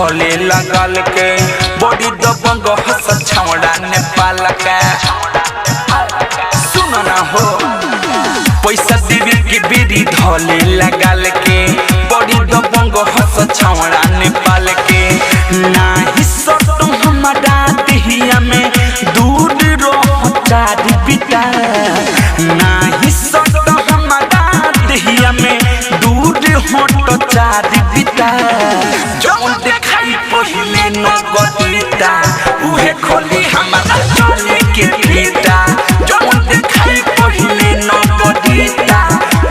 धोले लगल के बड़ी दबंग हस छौड़ा नेपाल के सुन ना हो पैसा देवे के बेरी धोले लगल के बड़ी दबंग हस छौड़ा नेपाल के नाही सटो हमारा देहिया में दूर रह चारी बिटा नाही सटो हमारा देहिया में दूर हट चारी बिटा जौन देखाई पहिले नगदीता उहे खोली हमारा चले के फीता जौन देखाई पहिले नगदीता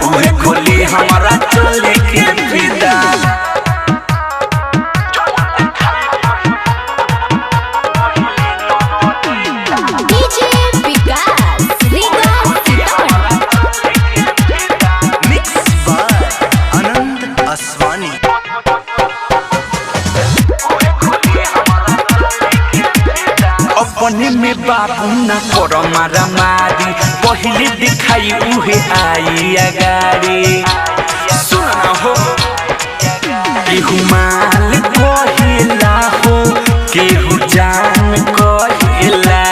उहे खोली हमारा चले के फीता अपने में बाबू न कर मारा मारी पहले दिखाई उहे आई अगाड़ी सुना हो केहू माल कहिला हो केहू जान कहिला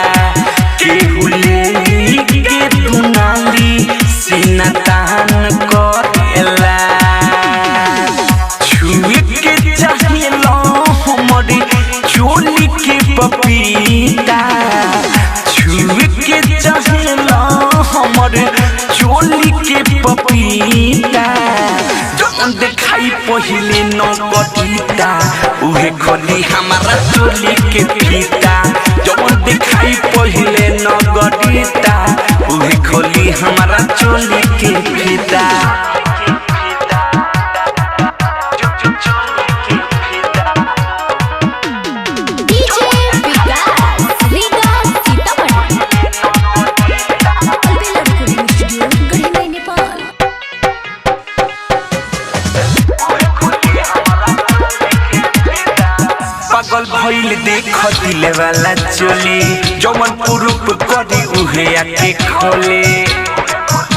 केहू ले के दुनाली सीना तान कहिला छुए के चाहिला हमारी चोली के पपीता छुए के चाहिला हमारे चोली के पपीता जौन देखाई पहिले नगदीता उहे खोली हमारा चोली के फीता जौन देखाई पहिले नगदीता उहे खोली हमारा चोली के फीता पागल भइल देख दिले वाला चोली जौन पुरुप करी उहे आके खोले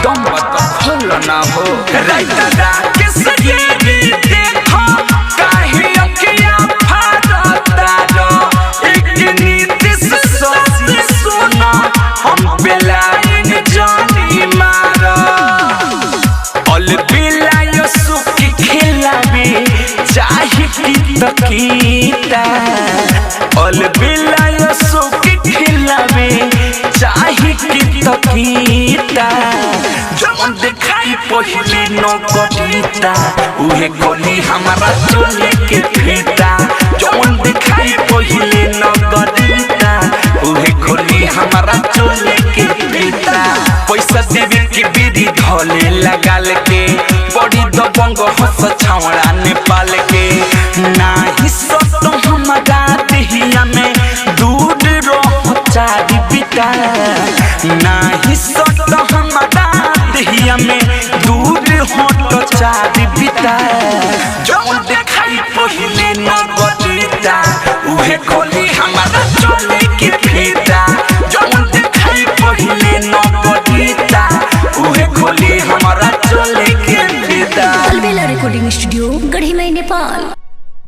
दम बत खोल ना हो राइता राके सजेरी देखो काहे अकिया फारता रो एक नीति से सोची सुना हम बेलाइन जानी मारा अल बेलायो सुखी खिलावे चाहे की तकीता अल बेलायो सुखी खिलावे चाहे की तकीता जौन देखाई पहिले नगदीता उहे खोली हमारा चोली के फीता जौन देखाई पहिले नगदीता उहे खोली हमारा चोली के फीता पैसा देवे के बेरी धोले लगल के बड़ी दबंग हस छौड़ा नेपाल के नाही सटो हमारा देहिया में दूर रह चारी बिटा नाही सटो हमारा देहिया में दूर हट चारी बिटा जौन देखाई पहिले नगदीता उहे खोली हमारा चोली के फीता जौन देखाई पहिले नगदीता उहे खोली हमारा चोली के फीता अलबेला रिकॉर्डिंग स्टूडियो गढ़ीमई नेपाल।